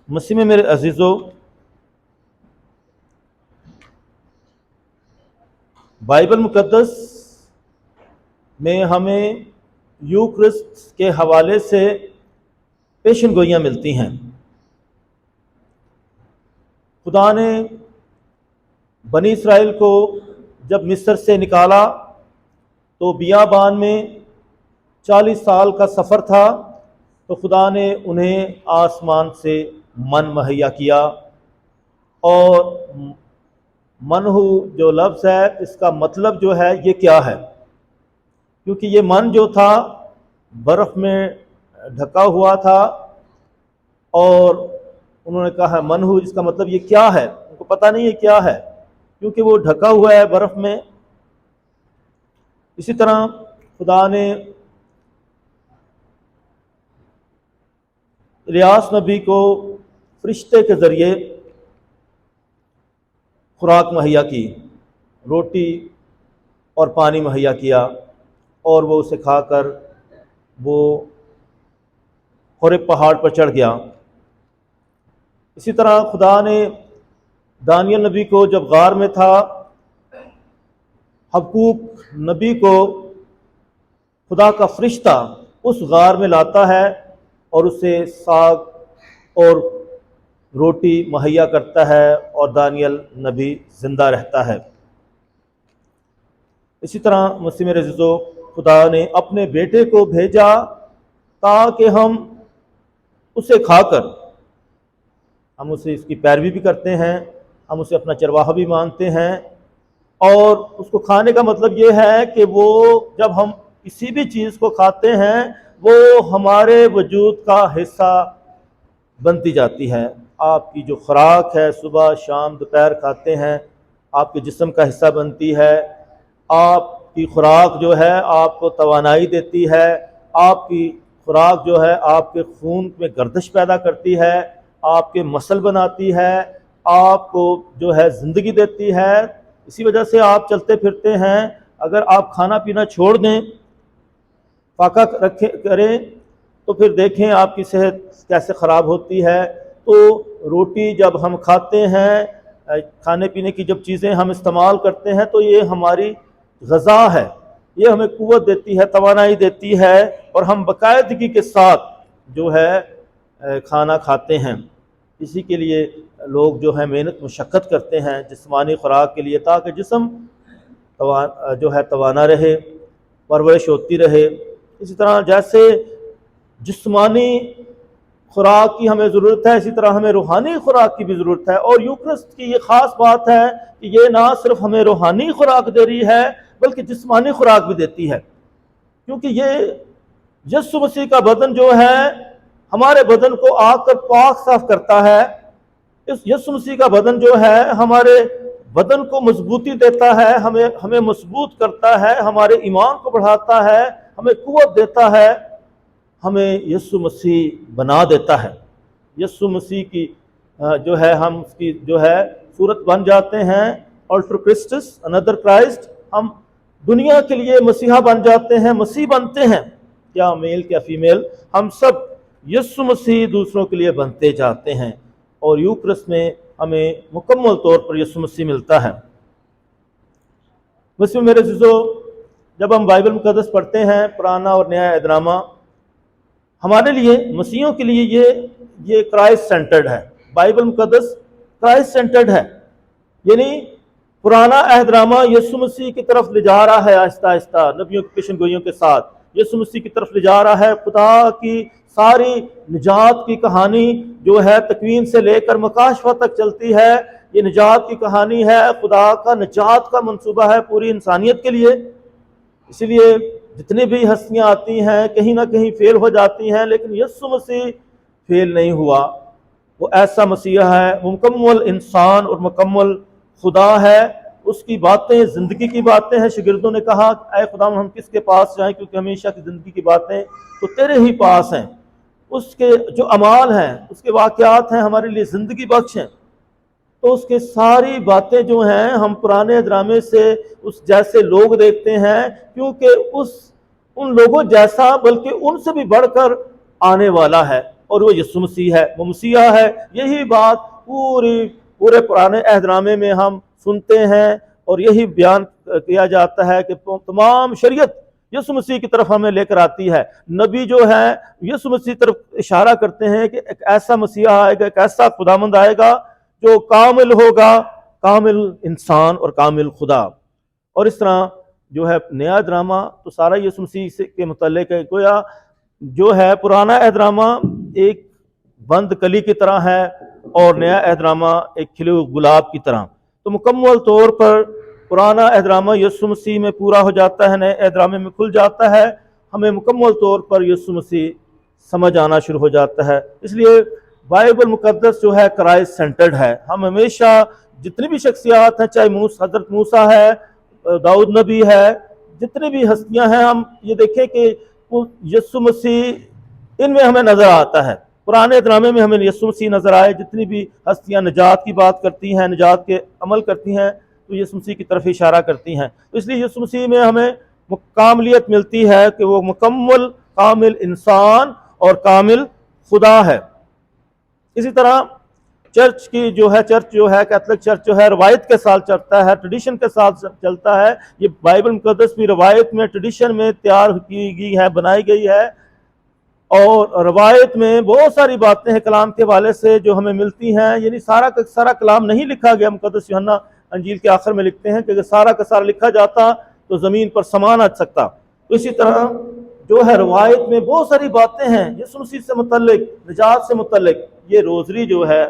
مسیح میں میرے عزیزو، بائبل مقدس میں ہمیں یوکرسٹ کے حوالے سے پیشن گوئیاں ملتی ہیں۔ خدا نے بنی اسرائیل کو جب مصر سے نکالا تو بیابان میں 40 سال کا سفر تھا، تو خدا نے انہیں آسمان سے من مہیا کیا۔ اور منہو جو لفظ ہے، اس کا مطلب جو ہے یہ کیا ہے؟ کیونکہ یہ من جو تھا برف میں ڈھکا ہوا تھا، اور انہوں نے کہا ہے منہو، اس کا مطلب یہ کیا ہے؟ ان کو پتہ نہیں ہے کیا ہے، کیونکہ وہ ڈھکا ہوا ہے برف میں۔ اسی طرح خدا نے الیاس نبی کو فرشتے کے ذریعے خوراک مہیا کی، روٹی اور پانی مہیا کیا، اور وہ اسے کھا کر وہ حورب پہاڑ پر چڑھ گیا۔ اسی طرح خدا نے دانیل نبی کو جب غار میں تھا، حبقوق نبی کو خدا کا فرشتہ اس غار میں لاتا ہے اور اسے ساگ اور روٹی مہیا کرتا ہے، اور دانیل نبی زندہ رہتا ہے۔ اسی طرح مسیح میرے عزیزو، خدا نے اپنے بیٹے کو بھیجا تاکہ ہم اسے کھا کر ہم اسے اس کی پیروی بھی کرتے ہیں، ہم اسے اپنا چرواہا بھی مانتے ہیں۔ اور اس کو کھانے کا مطلب یہ ہے کہ وہ جب ہم کسی بھی چیز کو کھاتے ہیں وہ ہمارے وجود کا حصہ بنتی جاتی ہے۔ آپ کی جو خوراک ہے، صبح شام دوپہر کھاتے ہیں، آپ کے جسم کا حصہ بنتی ہے۔ آپ کی خوراک جو ہے آپ کو توانائی دیتی ہے، آپ کی خوراک جو ہے آپ کے خون میں گردش پیدا کرتی ہے، آپ کے مسل بناتی ہے، آپ کو جو ہے زندگی دیتی ہے۔ اسی وجہ سے آپ چلتے پھرتے ہیں۔ اگر آپ کھانا پینا چھوڑ دیں، فاقہ کریں، تو پھر دیکھیں آپ کی صحت کیسے خراب ہوتی ہے۔ تو روٹی جب ہم کھاتے ہیں، کھانے پینے کی جب چیزیں ہم استعمال کرتے ہیں، تو یہ ہماری غذا ہے، یہ ہمیں قوت دیتی ہے، توانائی دیتی ہے، اور ہم باقاعدگی کے ساتھ جو ہے کھانا کھاتے ہیں۔ اسی کے لیے لوگ جو ہے محنت مشقت کرتے ہیں جسمانی خوراک کے لیے، تاکہ جسم جو ہے توانا رہے، پرورش ہوتی رہے۔ اسی طرح جیسے جسمانی خوراک کی ہمیں ضرورت ہے، اسی طرح ہمیں روحانی خوراک کی بھی ضرورت ہے۔ اور یوکرسٹ کی یہ خاص بات ہے کہ یہ نہ صرف ہمیں روحانی خوراک دے رہی ہے بلکہ جسمانی خوراک بھی دیتی ہے، کیونکہ یہ یسوع مسیح کا بدن جو ہے ہمارے بدن کو آ کر پاک صاف کرتا ہے۔ اس یسوع مسیح کا بدن جو ہے ہمارے بدن کو مضبوطی دیتا ہے، ہمیں مضبوط کرتا ہے، ہمارے ایمان کو بڑھاتا ہے، ہمیں قوت دیتا ہے، ہمیں یسوع مسیح بنا دیتا ہے۔ یسوع مسیح کی جو ہے ہم اس کی جو ہے صورت بن جاتے ہیں، الٹر کرسٹس انادر کرائسٹ، ہم دنیا کے لیے مسیحا بن جاتے ہیں، مسیح بنتے ہیں، کیا میل کیا فیمیل، ہم سب یسوع مسیح دوسروں کے لیے بنتے جاتے ہیں۔ اور یوکرس میں ہمیں مکمل طور پر یسوع مسیح ملتا ہے۔ مسیح میرے عزیزو، جب ہم بائبل مقدس پڑھتے ہیں، پرانا اور نیا عہد نامہ، ہمارے لیے مسیحیوں کے لیے یہ کرائسٹ سینٹرڈ ہے۔ بائبل مقدس کرائسٹ سینٹرڈ ہے، یعنی پرانا عہد نامہ یسوع مسیح کی طرف لے جا رہا ہے، آہستہ آہستہ نبیوں کی پیشن گوئیوں کے ساتھ یسوع مسیح کی طرف لے جا رہا ہے۔ خدا کی ساری نجات کی کہانی جو ہے تکوین سے لے کر مکاشفہ تک چلتی ہے، یہ نجات کی کہانی ہے، خدا کا نجات کا منصوبہ ہے پوری انسانیت کے لیے۔ اسی لیے جتنی بھی ہستیاں آتی ہیں کہیں نہ کہیں فیل ہو جاتی ہیں، لیکن یسوع مسیح فیل نہیں ہوا۔ وہ ایسا مسیح ہے، مکمل انسان اور مکمل خدا ہے۔ اس کی باتیں زندگی کی باتیں ہیں۔ شاگردوں نے کہا اے خدا ہم کس کے پاس جائیں، کیونکہ ہمیشہ کی زندگی کی باتیں تو تیرے ہی پاس ہیں۔ اس کے جو اعمال ہیں، اس کے واقعات ہیں، ہمارے لیے زندگی بخش ہیں۔ تو اس کے ساری باتیں جو ہیں ہم پرانے ڈرامے سے اس جیسے لوگ دیکھتے ہیں، کیونکہ ان لوگوں جیسا بلکہ ان سے بھی بڑھ کر آنے والا ہے۔ اور وہ یسوع مسیح ہے، وہ مسیح ہے۔ یہی بات پورے پرانے عہد نامے میں ہم سنتے ہیں اور یہی بیان کیا جاتا ہے کہ تمام شریعت یسوع مسیح کی طرف ہمیں لے کر آتی ہے۔ نبی جو ہے یسوع مسیح کی طرف اشارہ کرتے ہیں کہ ایک ایسا مسیح آئے گا، ایک ایسا خداوند آئے گا جو کامل ہوگا، کامل انسان اور کامل خدا۔ اور اس طرح جو ہے نیا ڈرامہ تو سارا یسوع مسیح کے متعلق ہے۔ گویا جو ہے پرانا عہد نامہ ایک بند کلی کی طرح ہے اور نیا عہد نامہ ایک کھلے ہوئے گلاب کی طرح۔ تو مکمل طور پر پرانا عہد نامہ یسوع مسیح میں پورا ہو جاتا ہے، نئے عہد نامے میں کھل جاتا ہے، ہمیں مکمل طور پر یسوع مسیح سمجھ آنا شروع ہو جاتا ہے۔ اس لیے بائبل مقدس جو ہے کرائسٹ سینٹرڈ ہے۔ ہم ہمیشہ جتنی بھی شخصیات ہیں، چاہے حضرت موسیٰ ہے، داؤد نبی ہے، جتنی بھی ہستیاں ہیں، ہم یہ دیکھیں کہ یسوع مسیح ان میں ہمیں نظر آتا ہے۔ پرانے عہد نامے میں ہمیں یسوع مسیح نظر آئے، جتنی بھی ہستیاں نجات کی بات کرتی ہیں، نجات کے عمل کرتی ہیں، تو یسوع مسیح کی طرف اشارہ کرتی ہیں۔ تو اس لیے یسوع مسیح میں ہمیں کاملیت ملتی ہے کہ وہ مکمل کامل انسان اور کامل خدا ہے۔ اسی طرح چرچ جو ہے کیتھولک چرچ جو ہے روایت کے ساتھ چلتا ہے، ٹریڈیشن کے ساتھ چلتا ہے۔ یہ بائبل مقدس بھی روایت میں، ٹریڈیشن میں تیار کی گئی ہے، بنائی گئی ہے، اور روایت میں بہت ساری باتیں ہیں کلام کے حوالے سے جو ہمیں ملتی ہیں۔ یعنی سارا کا سارا کلام نہیں لکھا گیا۔ مقدس یوحنا انجیل کے آخر میں لکھتے ہیں کہ اگر سارا کا سارا لکھا جاتا تو زمین پر سامان آ سکتا۔ تو اسی طرح جو ہے روایت میں بہت ساری باتیں ہیں یسوع مسیح سے متعلق، نجات سے متعلق۔ یہ روزری جو ہے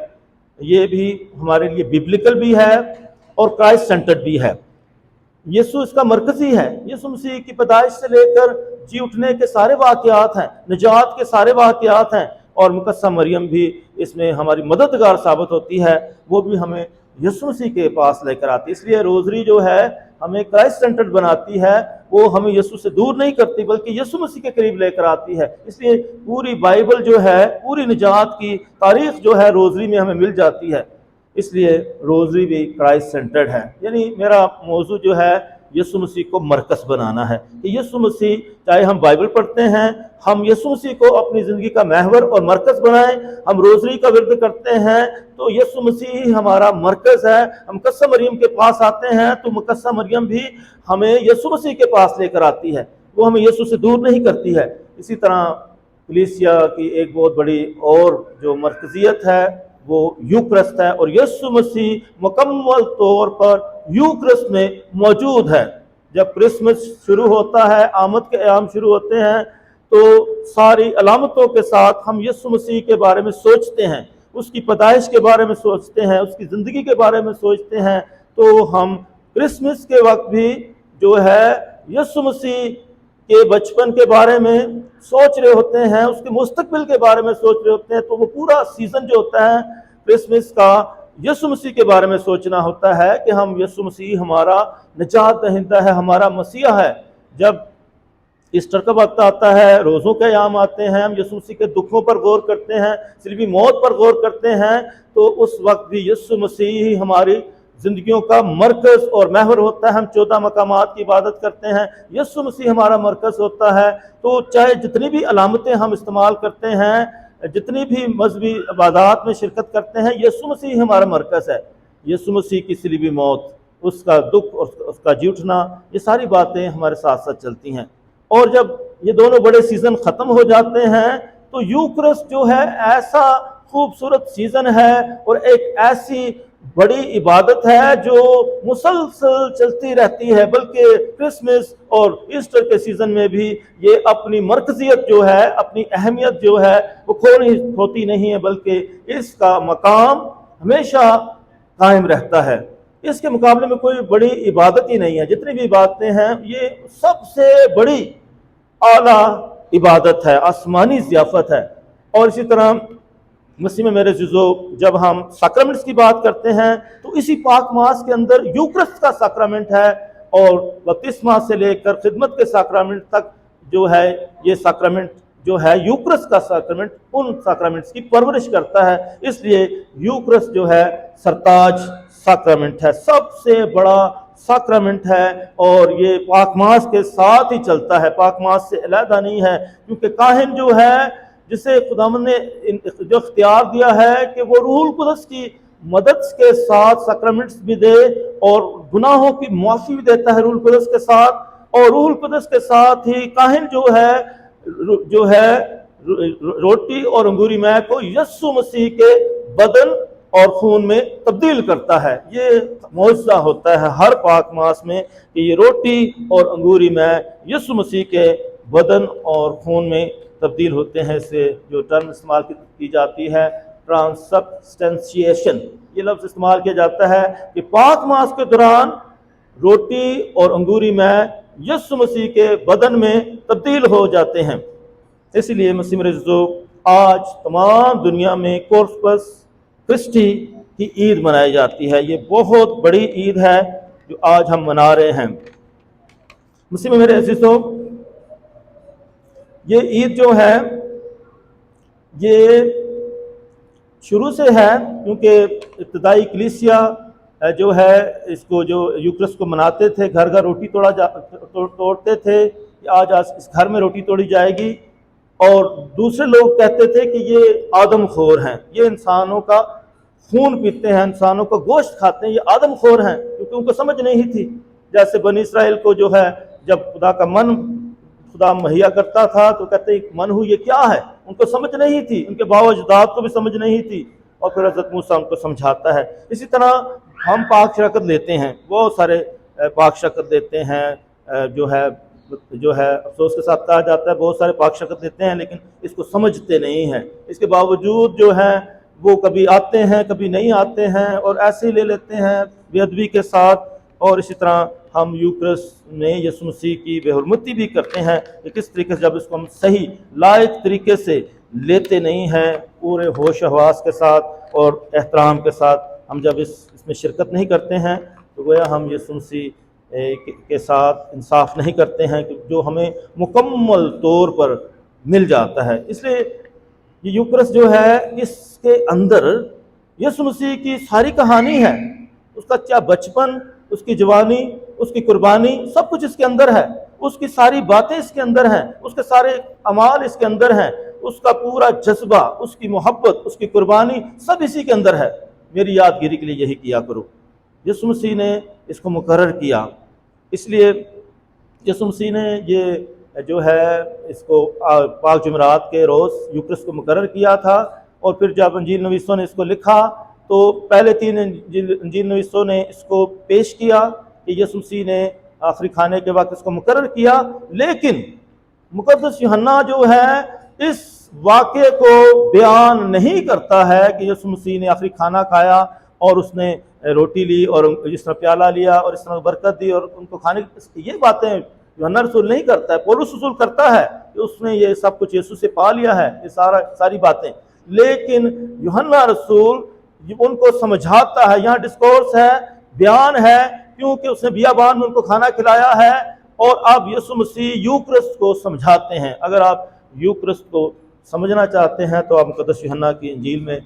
یہ بھی ہمارے لیے بیبلیکل بھی ہے اور کرائسٹ سینٹرڈ بھی ہے۔ یسوع اس کا مرکزی ہے۔ یسوع مسیح کی پیدائش سے لے کر جی اٹھنے کے سارے واقعات ہیں، نجات کے سارے واقعات ہیں، اور مقدسہ مریم بھی اس میں ہماری مددگار ثابت ہوتی ہے۔ وہ بھی ہمیں یسوع مسیح کے پاس لے کر آتی ہے۔ اس لیے روزری جو ہے ہمیں کرائسٹ سینٹرڈ بناتی ہے، وہ ہمیں یسوع سے دور نہیں کرتی بلکہ یسوع مسیح کے قریب لے کر آتی ہے۔ اس لیے پوری بائبل جو ہے، پوری نجات کی تاریخ جو ہے روزری میں ہمیں مل جاتی ہے۔ اس لیے روزری بھی کرائسٹ سینٹرڈ ہے۔ یعنی میرا موضوع جو ہے یسوع مسیح کو مرکز بنانا ہے کہ یسوع مسیح، چاہے ہم بائبل پڑھتے ہیں، ہم یسوع مسیح کو اپنی زندگی کا محور اور مرکز بنائیں۔ ہم روزری کا ورد کرتے ہیں تو یسوع مسیح ہمارا مرکز ہے۔ ہم مقدسہ مریم کے پاس آتے ہیں تو مقدسہ مریم بھی ہمیں یسوع مسیح کے پاس لے کر آتی ہے، وہ ہمیں یسوع سے دور نہیں کرتی ہے۔ اسی طرح کلیسیا کی ایک بہت بڑی اور جو مرکزیت ہے وہ یوکرسٹ ہے، اور یسوع مسیح مکمل طور پر یوکرسٹ میں موجود ہے۔ جب کرسمس شروع ہوتا ہے، آمد کے ایام شروع ہوتے ہیں، تو ساری علامتوں کے ساتھ ہم یسوع مسیح کے بارے میں سوچتے ہیں، اس کی پیدائش کے بارے میں سوچتے ہیں، اس کی زندگی کے بارے میں سوچتے ہیں۔ تو ہم کرسمس کے وقت بھی جو ہے یسوع مسیح کے بچپن کے بارے میں سوچ رہے ہوتے ہیں، اس کے مستقبل کے بارے میں سوچ رہے ہوتے ہیں۔ تو وہ پورا سیزن جو ہوتا ہے کرسمس کا یسوع مسیح کے بارے میں سوچنا ہوتا ہے کہ ہم یسوع مسیح ہمارا نجات دہندہ ہے، ہمارا مسیح ہے۔ جب ایسٹر کا وقت آتا ہے، روزوں کے ایام آتے ہیں، ہم یسوع مسیح کے دکھوں پر غور کرتے ہیں، صلیبی موت پر غور کرتے ہیں، تو اس وقت بھی یسوع مسیح ہماری زندگیوں کا مرکز اور محور ہوتا ہے۔ ہم 14 مقامات کی عبادت کرتے ہیں، یسوع مسیح ہمارا مرکز ہوتا ہے۔ تو چاہے جتنی بھی علامتیں ہم استعمال کرتے ہیں، جتنی بھی مذہبی عبادات میں شرکت کرتے ہیں، یسوع مسیح ہمارا مرکز ہے۔ یسوع مسیح کی صلیبی موت، اس کا دکھ اور اس کا جی اٹھنا، یہ ساری باتیں ہمارے ساتھ ساتھ چلتی ہیں۔ اور جب یہ دونوں بڑے سیزن ختم ہو جاتے ہیں تو یوکرسٹ جو ہے ایسا خوبصورت سیزن ہے اور ایک ایسی بڑی عبادت ہے جو مسلسل چلتی رہتی ہے، بلکہ کرسمس اور ایسٹر کے سیزن میں بھی یہ اپنی مرکزیت جو ہے، اپنی اہمیت جو ہے وہ کھوتی نہیں ہے، بلکہ اس کا مقام ہمیشہ قائم رہتا ہے۔ اس کے مقابلے میں کوئی بڑی عبادت ہی نہیں ہے۔ جتنی بھی عبادتیں ہیں یہ سب سے بڑی اعلیٰ عبادت ہے، آسمانی ضیافت ہے۔ اور اسی طرح مسیح میں میرے عزیزو، جب ہم سیکرمنٹس کی بات کرتے ہیں تو اسی پاک ماس کے اندر یوکرسٹ کا سیکرمنٹ ہے، اور بپتسمہ سے لے کر خدمت کے سیکرمنٹ تک جو ہے یہ سیکرمنٹ جو ہے یوکرسٹ کا سیکرمنٹ ان سیکرمنٹس کی پرورش کرتا ہے۔ اس لیے یوکرسٹ جو ہے سرتاج سیکرمنٹ ہے، سب سے بڑا سیکرمنٹ ہے، اور یہ پاک ماس کے ساتھ ہی چلتا ہے، پاک ماس سے علیحدہ نہیں ہے، کیونکہ کاہن جو ہے جسے خداوند نے جو اختیار دیا ہے کہ وہ روح القدس کی مدد کے ساتھ سیکرمنٹس بھی دے اور گناہوں کی معافی بھی دیتا ہے روح القدس کے ساتھ، اور روح القدس کے ساتھ ہی کاہن جو ہے روٹی اور انگوری مے کو یسوع مسیح کے بدن اور خون میں تبدیل کرتا ہے۔ یہ معجزہ ہوتا ہے ہر پاک ماس میں کہ یہ روٹی اور انگوری مے یسوع مسیح کے بدن اور خون میں تبدیل ہوتے ہیں۔ اسے جو ٹرم استعمال کی جاتی ہے ٹرانسبسٹینشیشن، یہ لفظ استعمال کیا جاتا ہے کہ پاک ماس کے دوران روٹی اور انگوری مے یسوع مسیح کے بدن میں تبدیل ہو جاتے ہیں۔ اس لیے مسیح میرے عزیزو، آج تمام دنیا میں کورپس کرسٹی کی عید منائی جاتی ہے۔ یہ بہت بڑی عید ہے جو آج ہم منا رہے ہیں۔ مسیح میں میرے عزیزو، یہ عید جو ہے یہ شروع سے ہے، کیونکہ ابتدائی کلیسیا جو ہے اس کو جو یوکرس کو مناتے تھے، گھر گھر روٹی توڑتے تھے کہ آج اس گھر میں روٹی توڑی جائے گی، اور دوسرے لوگ کہتے تھے کہ یہ آدم خور ہیں، یہ انسانوں کا خون پیتے ہیں، انسانوں کا گوشت کھاتے ہیں، یہ آدم خور ہیں، کیونکہ ان کو سمجھ نہیں تھی۔ جیسے بنی اسرائیل کو جو ہے جب خدا کا من خدا مہیا کرتا تھا تو کہتے ہیں من ہو یہ کیا ہے، ان کو سمجھ نہیں تھی، ان کے باو اجداد کو بھی سمجھ نہیں تھی، اور پھر حضرت موسیٰ ان کو سمجھاتا ہے۔ اسی طرح ہم پاک شرکت لیتے ہیں، بہت سارے پاک شرکت لیتے ہیں، جو ہے افسوس کے ساتھ کہا جاتا ہے بہت سارے پاک شرکت لیتے ہیں لیکن اس کو سمجھتے نہیں ہیں۔ اس کے باوجود جو ہے وہ کبھی آتے ہیں کبھی نہیں آتے ہیں، اور ایسے ہی لے لیتے ہیں بے ادبی کے ساتھ۔ اور اسی طرح ہم یوکرس میں یسوع مسیح کی بے حرمتی بھی کرتے ہیں کہ کس طریقے سے جب اس کو ہم صحیح لائق طریقے سے لیتے نہیں ہیں، پورے ہوش حواس کے ساتھ اور احترام کے ساتھ ہم جب اس میں شرکت نہیں کرتے ہیں تو گویا ہم یسوع مسیح کے ساتھ انصاف نہیں کرتے ہیں کہ جو ہمیں مکمل طور پر مل جاتا ہے۔ اس لیے یہ یوکرس جو ہے اس کے اندر یسوع مسیح کی ساری کہانی ہے، اس کا کیا بچپن، اس کی جوانی، اس کی قربانی، سب کچھ اس کے اندر ہے، اس کی ساری باتیں اس کے اندر ہیں، اس کے سارے اعمال اس کے اندر ہیں، اس کا پورا جذبہ، اس کی محبت، اس کی قربانی سب اسی کے اندر ہے۔ میری یادگیری کے لیے یہی کیا کرو۔ یسوع مسیح نے اس کو مقرر کیا، اس لیے یسوع مسیح نے یہ جو ہے اس کو پاک جمعرات کے روز یوکرس کو مقرر کیا تھا، اور پھر جب انجیل نویسوں نے اس کو لکھا تو پہلے 3 انجیل نویسوں نے اس کو پیش کیا کہ یسوع مسیح نے آخری کھانے کے وقت اس کو مقرر کیا، لیکن مقدس یوحنا جو ہے اس واقعے کو بیان نہیں کرتا ہے کہ یسوع مسیح نے آخری کھانا کھایا اور اس نے روٹی لی اور جس طرح پیالہ لیا اور اس طرح برکت دی اور ان کو کھانے، یہ باتیں یوحنا رسول نہیں کرتا ہے، پولس رسول کرتا ہے کہ اس نے یہ سب کچھ یسوع سے پا لیا ہے، یہ ساری باتیں، لیکن یوحنا رسول ان کو سمجھاتا ہے، یہاں ڈسکورس ہے، بیان ہے، کیونکہ اس نے بیابان میں ان کو کھانا کھلایا ہے، اور اب یسوع مسیح یوکرس کو سمجھاتے ہیں۔ اگر آپ یوکرس کو سمجھنا چاہتے ہیں تو آپ مقدس یوحنا کی انجیل میں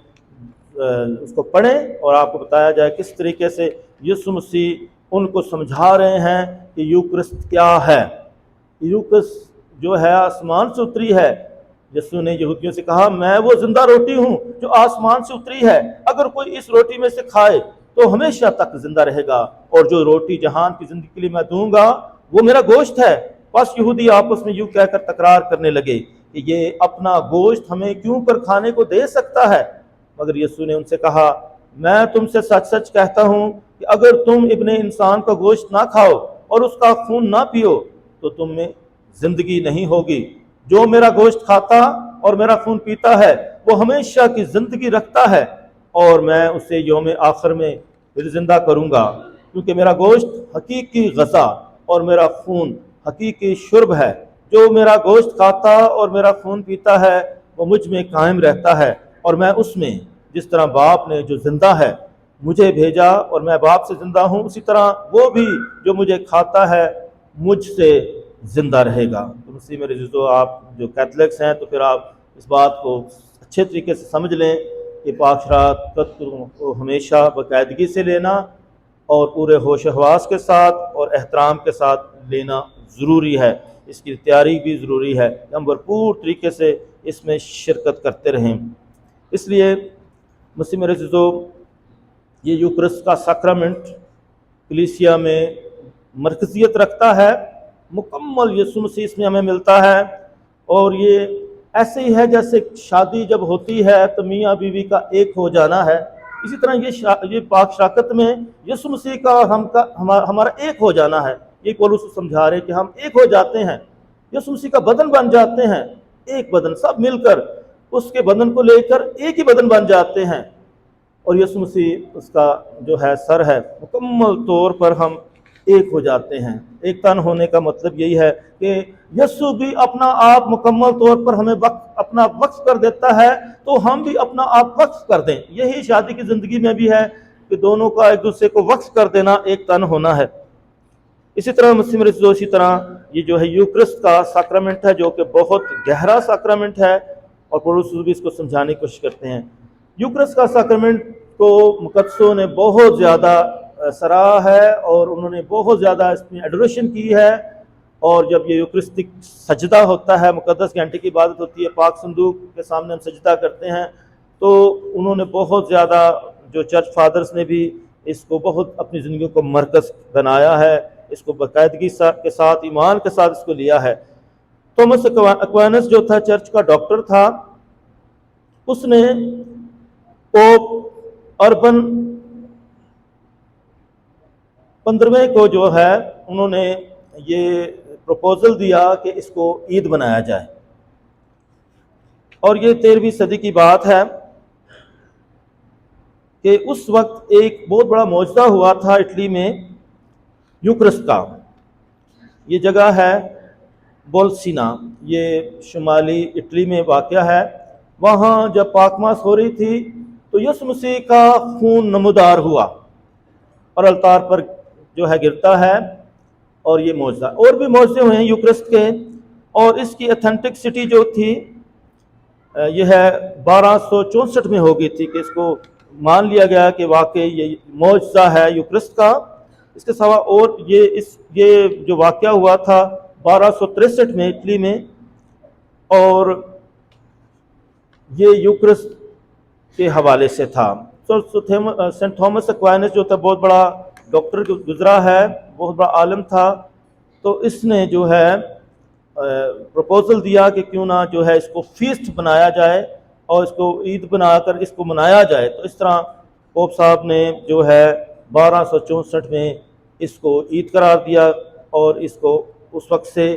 اس کو پڑھیں اور آپ کو بتایا جائے کس طریقے سے یسوع مسیح ان کو سمجھا رہے ہیں کہ یوکرست کیا ہے۔ یوکرس جو ہے آسمان سے اتری ہے۔ یسوع نے یہودیوں سے کہا میں وہ زندہ روٹی ہوں جو آسمان سے اتری ہے، اگر کوئی اس روٹی میں سے کھائے تو ہمیشہ تک زندہ رہے گا، اور جو روٹی جہان کی زندگی کے لیے میں دوں گا وہ میرا گوشت ہے۔ بس یہودی آپس میں یوں کہہ کر تکرار کرنے لگے کہ یہ اپنا گوشت ہمیں کیوں کر کھانے کو دے سکتا ہے؟ مگر یسوع نے ان سے کہا میں تم سے سچ سچ کہتا ہوں کہ اگر تم ابن انسان کا گوشت نہ کھاؤ اور اس کا خون نہ پیو تو تم میں زندگی نہیں ہوگی۔ جو میرا گوشت کھاتا اور میرا خون پیتا ہے وہ ہمیشہ کی زندگی رکھتا ہے، اور میں اسے یوم آخر میں پھر زندہ کروں گا، کیونکہ میرا گوشت حقیقی غذا اور میرا خون حقیقی شرب ہے۔ جو میرا گوشت کھاتا اور میرا خون پیتا ہے وہ مجھ میں قائم رہتا ہے اور میں اس میں، جس طرح باپ نے جو زندہ ہے مجھے بھیجا اور میں باپ سے زندہ ہوں، اسی طرح وہ بھی جو مجھے کھاتا ہے مجھ سے زندہ رہے گا۔ تو مسیح میرے عزیزو، آپ جو کیتھولکس ہیں تو پھر آپ اس بات کو اچھے طریقے سے سمجھ لیں کہ پاک شرکت کو ہمیشہ باقاعدگی سے لینا اور پورے ہوش و حواس کے ساتھ اور احترام کے ساتھ لینا ضروری ہے، اس کی تیاری بھی ضروری ہے کہ ہم بھرپور طریقے سے اس میں شرکت کرتے رہیں۔ اس لیے مسیح میرے عزیزو، یہ یوکرسٹ کا سیکرامنٹ کلیسیا میں مرکزیت رکھتا ہے، مکمل یسوع مسیح اس میں ہمیں ملتا ہے، اور یہ ایسے ہی ہے جیسے شادی جب ہوتی ہے تو میاں بیوی کا ایک ہو جانا ہے، اسی طرح یہ پاک شراکت میں یسوع مسیح کا ہمارا ایک ہو جانا ہے۔ یہ پولس سمجھا رہے کہ ہم ایک ہو جاتے ہیں، یسوع مسیح کا بدن بن جاتے ہیں، ایک بدن، سب مل کر اس کے بدن کو لے کر ایک ہی بدن بن جاتے ہیں، اور یسوع مسیح اس کا جو ہے سر ہے۔ مکمل طور پر ہم ایک ہو جاتے ہیں۔ ایک تن ہونے کا مطلب یہی ہے کہ یسوع بھی اپنا آپ مکمل طور پر ہمیں اپنا وقف کر دیتا ہے، تو ہم بھی اپنا آپ وقف کر دیں۔ یہی شادی کی زندگی میں بھی ہے کہ دونوں کا ایک دوسرے کو وقف کر دینا، ایک تن ہونا ہے۔ اسی طرح مسیح میرے عزیزو، اسی طرح یہ جو ہے یوکرسٹ کا سیکرامنٹ ہے، جو کہ بہت گہرا سیکرامنٹ ہے، اور پولس بھی اس کو سمجھانے کی کوشش کرتے ہیں۔ یوکرسٹ کا سیکرامنٹ کو مقدسوں نے بہت زیادہ سراہا ہے، اور انہوں نے بہت زیادہ اس میں ایڈوریشن کی ہے، اور جب یہ یوکرسٹک سجدہ ہوتا ہے، مقدس گھنٹے کی عبادت ہوتی ہے، پاک صندوق کے سامنے ہم سجدہ کرتے ہیں، تو انہوں نے بہت زیادہ، جو چرچ فادرز نے بھی اس کو بہت اپنی زندگیوں کو مرکز بنایا ہے، اس کو باقاعدگی کے ساتھ، ایمان کے ساتھ اس کو لیا ہے۔ تومس ایکوینس جو تھا، چرچ کا ڈاکٹر تھا، اس نے پوپ اربن 15ویں کو جو ہے انہوں نے یہ پروپوزل دیا کہ اس کو عید بنایا جائے، اور یہ 13ویں صدی کی بات ہے کہ اس وقت ایک بہت بڑا معجزہ ہوا تھا اٹلی میں یوکرسٹ کا۔ یہ جگہ ہے بولسینا، یہ شمالی اٹلی میں واقع ہے۔ وہاں جب پاکماس ہو رہی تھی تو یسوع مسیح کا خون نمودار ہوا اور الطار پر جو ہے گرتا ہے، اور یہ معجزہ، اور بھی معجزے ہوئے ہیں یوکرسٹ کے، اور اس کی اتھینٹکسٹی جو تھی یہ ہے 1264 میں ہو گئی تھی، کہ اس کو مان لیا گیا کہ واقعی یہ معجزہ ہے یوکرسٹ کا۔ اس کے سوا اور یہ جو واقعہ ہوا تھا 1263 میں اٹلی میں، اور یہ یوکرسٹ کے حوالے سے تھا۔ سینٹ تھامس ایکوائنس جو تھا، بہت بڑا ڈاکٹر گزرا ہے، بہت بڑا عالم تھا، تو اس نے جو ہے پروپوزل دیا کہ کیوں نہ جو ہے اس کو فیسٹ بنایا جائے، اور اس کو عید بنا کر اس کو منایا جائے۔ تو اس طرح پوپ صاحب نے جو ہے 1264 میں اس کو عید قرار دیا، اور اس کو اس وقت سے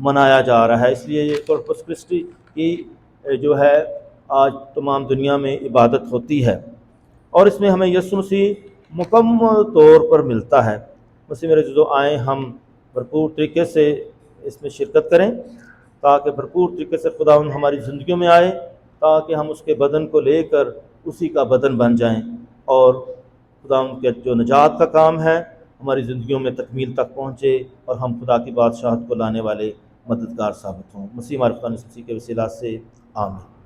منایا جا رہا ہے۔ اس لیے یہ کورپس کرسٹی کی جو ہے آج تمام دنیا میں عبادت ہوتی ہے، اور اس میں ہمیں یسوع مسیح مکمل طور پر ملتا ہے۔ مسیح میرے عزیزو، آئیں ہم بھرپور طریقے سے اس میں شرکت کریں، تاکہ بھرپور طریقے سے خداوند ہماری زندگیوں میں آئے، تاکہ ہم اس کے بدن کو لے کر اسی کا بدن بن جائیں، اور خداوند کے جو نجات کا کام ہے ہماری زندگیوں میں تکمیل تک پہنچے، اور ہم خدا کی بادشاہت کو لانے والے مددگار ثابت ہوں۔ مسیح ہمارے خدا مسیح کے وسیلہ سے آمین۔